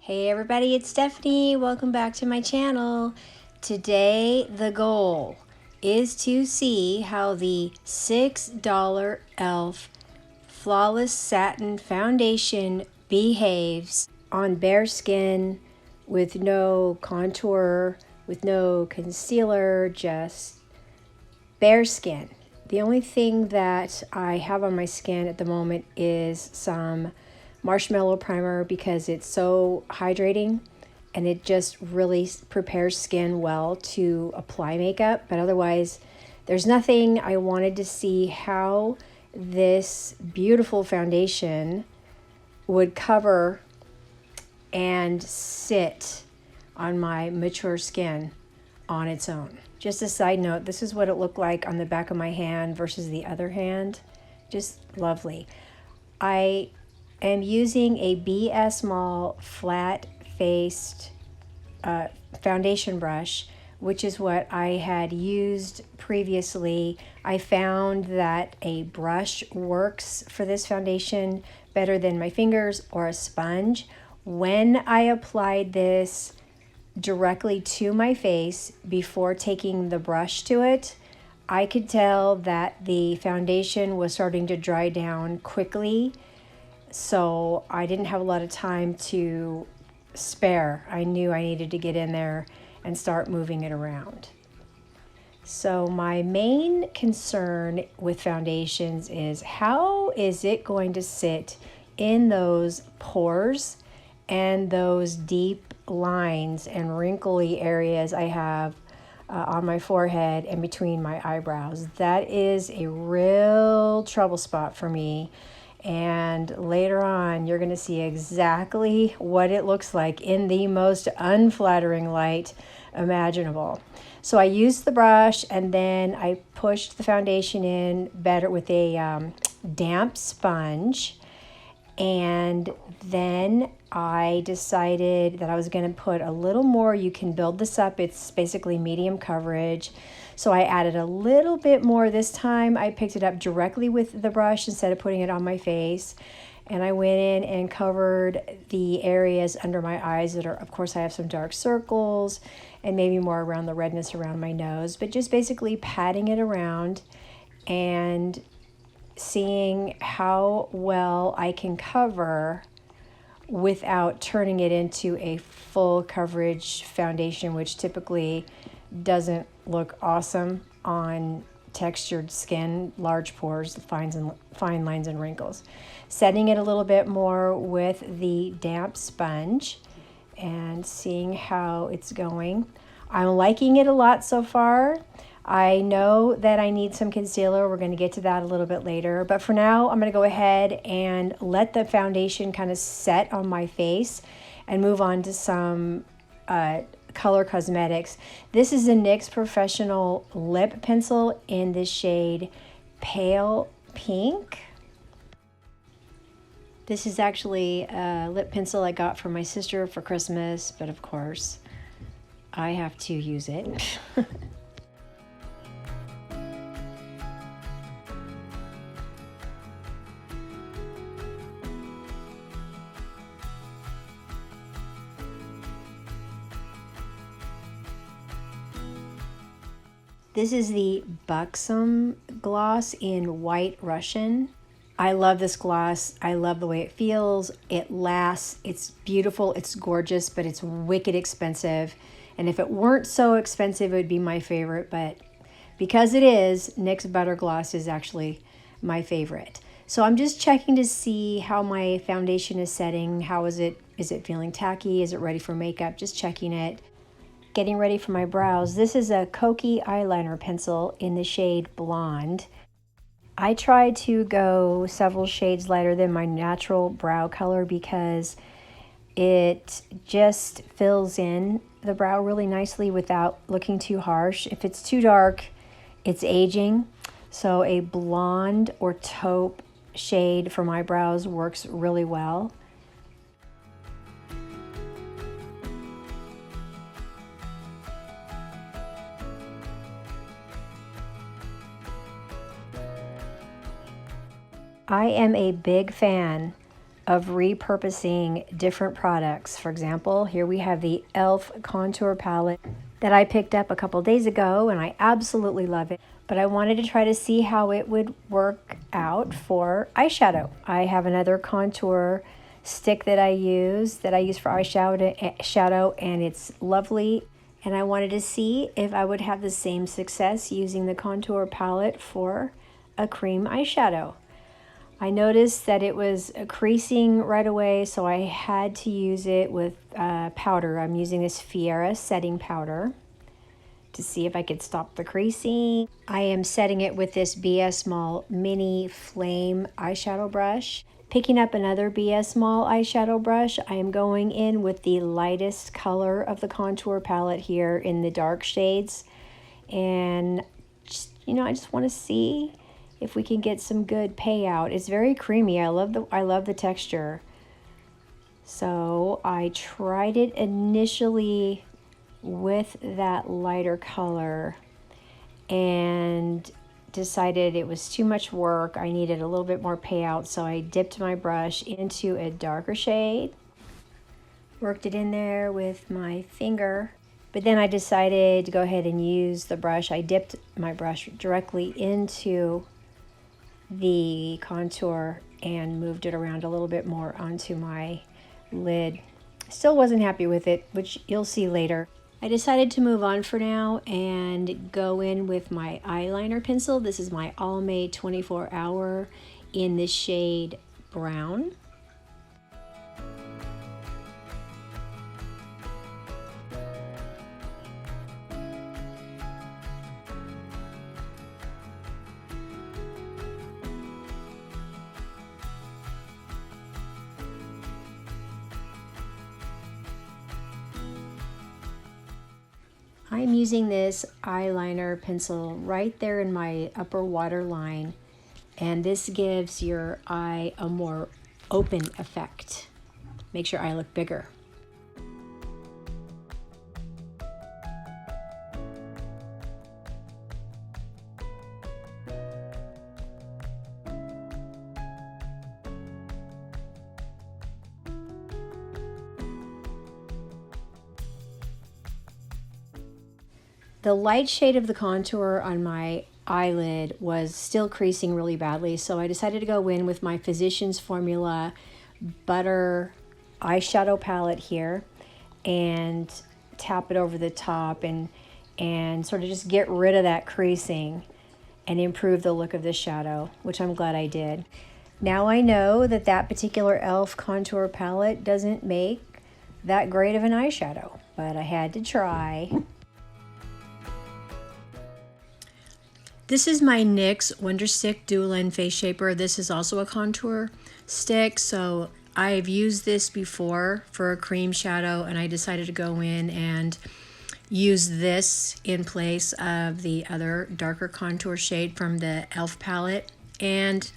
Hey everybody, it's Stephanie. Welcome back to my channel. Today the goal is to see how the $6 e.l.f. Flawless Satin Foundation behaves on bare skin with no contour, with no concealer, just bare skin. The only thing that I have on my skin at the moment is some marshmallow primer because it's so hydrating and it just really prepares skin well to apply makeup. But otherwise, there's nothing. I wanted to see how this beautiful foundation would cover and sit on my mature skin on its own. Just a side note, this is what it looked like on the back of my hand versus the other hand. Just lovely. I am using a BS Mall flat-faced foundation brush, which is what I had used previously. I found that a brush works for this foundation better than my fingers or a sponge. When I applied this directly to my face before taking the brush to it, I could tell that the foundation was starting to dry down quickly, so I didn't have a lot of time to spare. I knew I needed to get in there and start moving it around. So my main concern with foundations is how is it going to sit in those pores and those deep lines and wrinkly areas I have on my forehead and between my eyebrows. That is a real trouble spot for me. And later on, you're going to see exactly what it looks like in the most unflattering light imaginable. So I used the brush and then I pushed the foundation in better with a damp sponge. And then I decided that I was going to put a little more. You can build this up. It's basically medium coverage. So I added a little bit more this time. I picked it up directly with the brush instead of putting it on my face. And I went in and covered the areas under my eyes that are, of course, I have some dark circles and maybe more around the redness around my nose. But just basically patting it around and seeing how well I can cover without turning it into a full coverage foundation, which typically doesn't look awesome on textured skin, large pores, fine lines and wrinkles. Setting it a little bit more with the damp sponge and seeing how it's going. I'm liking it a lot so far. I know that I need some concealer. We're going to get to that a little bit later. But for now, I'm going to go ahead and let the foundation kind of set on my face and move on to some color cosmetics. This is a NYX Professional Lip Pencil in the shade Pale Pink. This is actually a lip pencil I got from my sister for Christmas, but of course, I have to use it. This is the Buxom gloss in White Russian. I love this gloss. I love the way it feels. It lasts. It's beautiful. It's gorgeous, but it's wicked expensive. And if it weren't so expensive, it would be my favorite. But because it is, NYX Butter Gloss is actually my favorite. So I'm just checking to see how my foundation is setting. How is it? Is it feeling tacky? Is it ready for makeup? Just checking it. Getting ready for my brows. This is a Kokie eyeliner pencil in the shade Blonde. I tried to go several shades lighter than my natural brow color because it just fills in the brow really nicely without looking too harsh. If it's too dark, it's aging. So a blonde or taupe shade for my brows works really well. I am a big fan of repurposing different products. For example, here we have the e.l.f. contour palette that I picked up a couple days ago, and I absolutely love it. But I wanted to try to see how it would work out for eyeshadow. I have another contour stick that I use for eyeshadow, and it's lovely. And I wanted to see if I would have the same success using the contour palette for a cream eyeshadow. I noticed that it was creasing right away, so I had to use it with powder. I'm using this Fiera setting powder to see if I could stop the creasing. I am setting it with this BS Mall Mini Flame eyeshadow brush. Picking up another BS Mall eyeshadow brush, I am going in with the lightest color of the contour palette here in the dark shades. And just, I just want to see if we can get some good payout. It's very creamy. I love the texture. So I tried it initially with that lighter color and decided it was too much work. I needed a little bit more payout, so I dipped my brush into a darker shade, worked it in there with my finger, but then I decided to go ahead and use the brush. I dipped my brush directly into the contour and moved it around a little bit more onto my lid. Still wasn't happy with it, which you'll see later. I decided to move on for now and go in with my eyeliner pencil. This is my Almay 24 Hour in the shade Brown. I'm using this eyeliner pencil right there in my upper waterline, and this gives your eye a more open effect. Makes your eye look bigger. The light shade of the contour on my eyelid was still creasing really badly, so I decided to go in with my Physicians Formula Butter eyeshadow palette here and tap it over the top and sort of just get rid of that creasing and improve the look of the shadow, which I'm glad I did. Now I know that that particular e.l.f. contour palette doesn't make that great of an eyeshadow, but I had to try. This is my NYX Wonder Stick Dual End Face Shaper. This is also a contour stick, so I've used this before for a cream shadow, and I decided to go in and use this in place of the other darker contour shade from the e.l.f. palette. And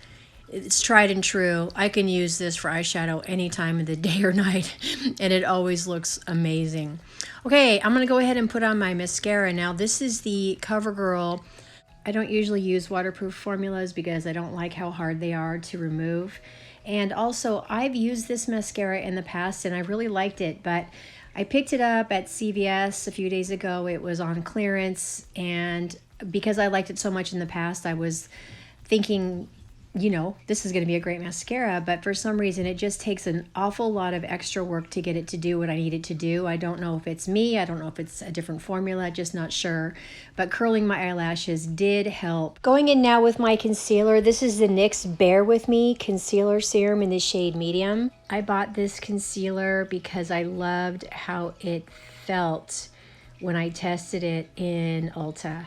it's tried and true. I can use this for eyeshadow any time of the day or night, and it always looks amazing. Okay, I'm gonna go ahead and put on my mascara now. This is the CoverGirl. I don't usually use waterproof formulas because I don't like how hard they are to remove. And also, I've used this mascara in the past and I really liked it, but I picked it up at CVS a few days ago. It was on clearance, and because I liked it so much in the past, I was thinking, this is going to be a great mascara, but for some reason it just takes an awful lot of extra work to get it to do what I need it to do. I don't know if it's me, I don't know if it's a different formula, just not sure. But curling my eyelashes did help. Going in now with my concealer. This is the NYX Bear With Me Concealer Serum in the shade Medium. I bought this concealer because I loved how it felt when I tested it in Ulta.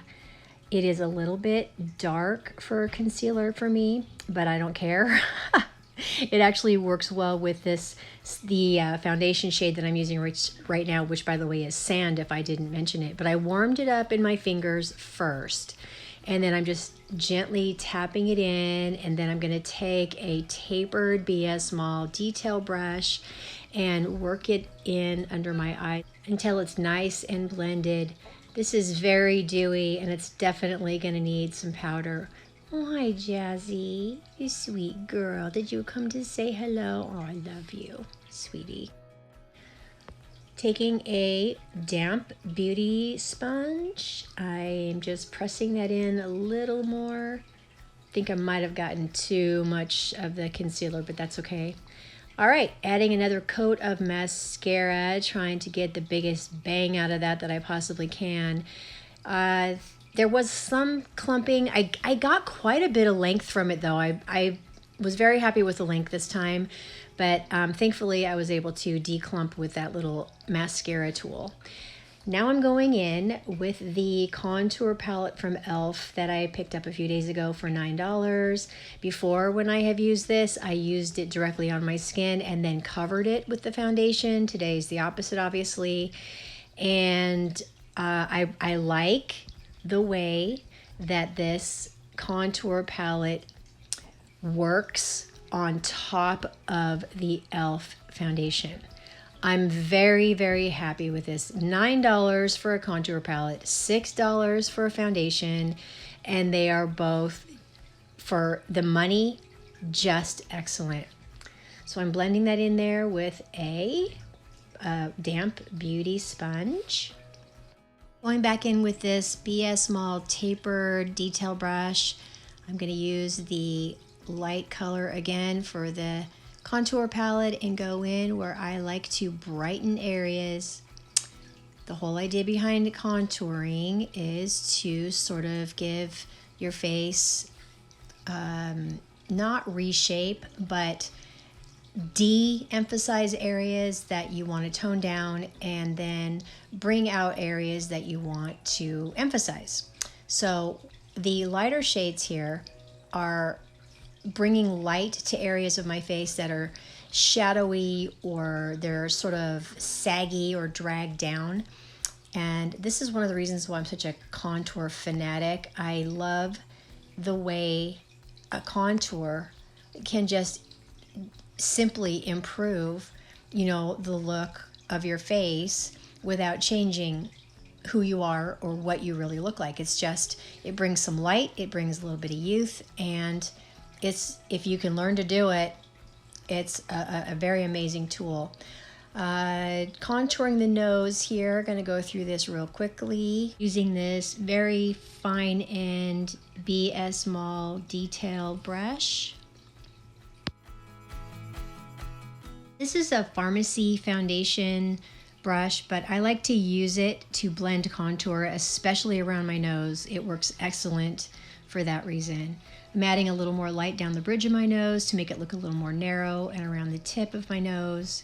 It is a little bit dark for concealer for me, but I don't care. It actually works well with the foundation shade that I'm using right now, which by the way is Sand, if I didn't mention it. But I warmed it up in my fingers first, and then I'm just gently tapping it in, and then I'm gonna take a tapered BS Mall detail brush and work it in under my eye until it's nice and blended. This is very dewy, and it's definitely going to need some powder. Oh, hi, Jazzy. You sweet girl. Did you come to say hello? Oh, I love you, sweetie. Taking a damp beauty sponge, I am just pressing that in a little more. I think I might have gotten too much of the concealer, but that's okay. All right, adding another coat of mascara, trying to get the biggest bang out of that I possibly can. There was some clumping. I got quite a bit of length from it though. I was very happy with the length this time, but thankfully I was able to declump with that little mascara tool. Now I'm going in with the contour palette from e.l.f. that I picked up a few days ago for $9. Before, when I have used this, I used it directly on my skin and then covered it with the foundation. Today's the opposite, obviously. And I like the way that this contour palette works on top of the e.l.f. foundation. I'm very, very happy with this. $9 for a contour palette, $6 for a foundation, and they are both, for the money, just excellent. So I'm blending that in there with a damp beauty sponge. Going back in with this BS Small tapered detail brush, I'm going to use the light color again for the contour palette and go in where I like to brighten areas. The whole idea behind contouring is to sort of give your face not reshape, but de-emphasize areas that you want to tone down and then bring out areas that you want to emphasize. So the lighter shades here are bringing light to areas of my face that are shadowy or they're sort of saggy or dragged down. And this is one of the reasons why I'm such a contour fanatic. I love the way a contour can just simply improve, the look of your face without changing who you are or what you really look like. It's just, it brings some light, it brings a little bit of youth, and if you can learn to do it, it's a very amazing tool. Contouring the nose here, going to go through this real quickly using this very fine end BS Small detail brush. This is a pharmacy foundation brush, but I like to use it to blend contour, especially around my nose. It works excellent for that reason. I'm adding a little more light down the bridge of my nose to make it look a little more narrow and around the tip of my nose.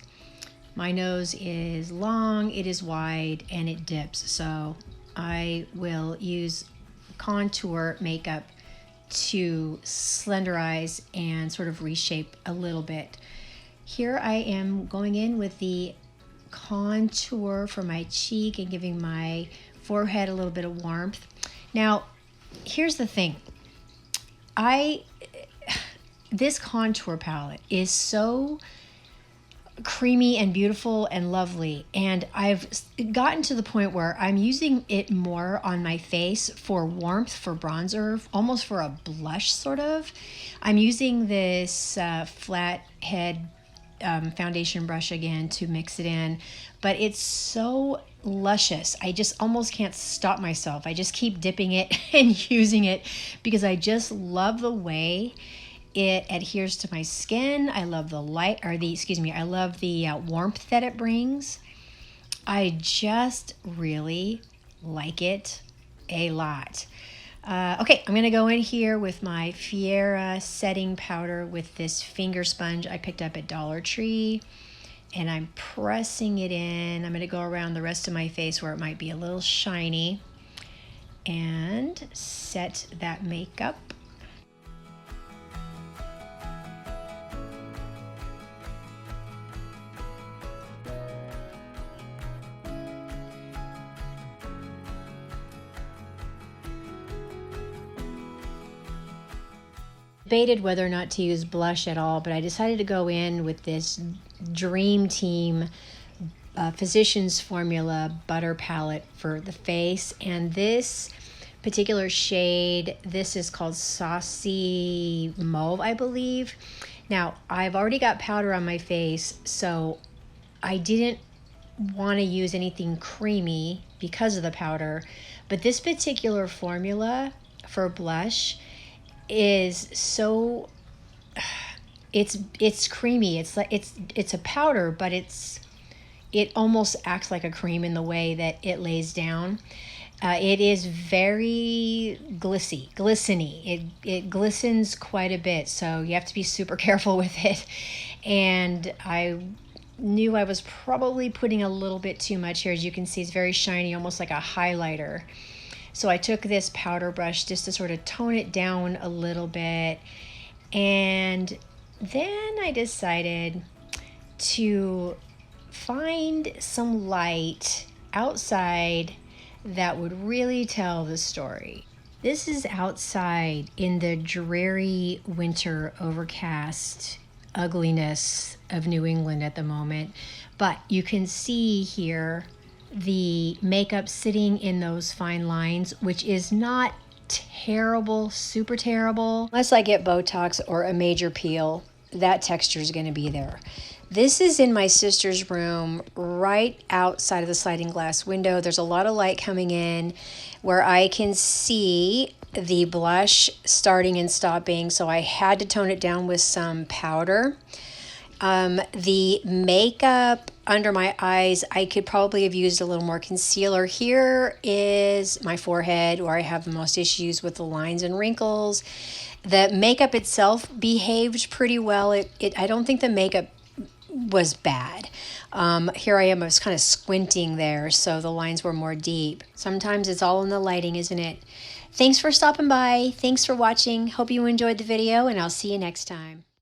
My nose is long, it is wide, and it dips, so I will use contour makeup to slenderize and sort of reshape a little bit. Here I am going in with the contour for my cheek and giving my forehead a little bit of warmth. Now, here's the thing. This contour palette is so creamy and beautiful and lovely, and I've gotten to the point where I'm using it more on my face for warmth, for bronzer, almost for a blush sort of. I'm using this flat head foundation brush again to mix it in, but it's so luscious. I just almost can't stop myself. I just keep dipping it and using it because I just love the way it adheres to my skin. I love the I love the warmth that it brings. I just really like it a lot. Okay, I'm gonna go in here with my Fiera setting powder with this finger sponge I picked up at Dollar Tree, and I'm pressing it in. I'm gonna go around the rest of my face where it might be a little shiny and set that makeup. Debated whether or not to use blush at all, but I decided to go in with this Dream Team Physicians Formula Butter Palette for the face, and this particular shade. This is called Saucy Mauve, I believe. Now, I've already got powder on my face, so I didn't want to use anything creamy because of the powder. But this particular formula for blush is so, it's creamy. It's like it's a powder, but it almost acts like a cream in the way that it lays down. It is very glisteny. It glistens quite a bit, so you have to be super careful with it. And I knew I was probably putting a little bit too much here. As you can see, it's very shiny, almost like a highlighter. So I took this powder brush just to sort of tone it down a little bit. And then I decided to find some light outside that would really tell the story. This is outside in the dreary winter overcast ugliness of New England at the moment, but you can see here the makeup sitting in those fine lines, which is not terrible, super terrible. Unless I get Botox or a major peel, that texture is going to be there. This is in my sister's room, right outside of the sliding glass window. There's a lot of light coming in where I can see the blush starting and stopping, so I had to tone it down with some powder. The makeup under my eyes, I could probably have used a little more concealer. Here is my forehead where I have the most issues with the lines and wrinkles. The makeup itself behaved pretty well. I don't think the makeup was bad. Here I am, I was kind of squinting there, so the lines were more deep. Sometimes it's all in the lighting, isn't it? Thanks for stopping by. Thanks for watching. Hope you enjoyed the video, and I'll see you next time.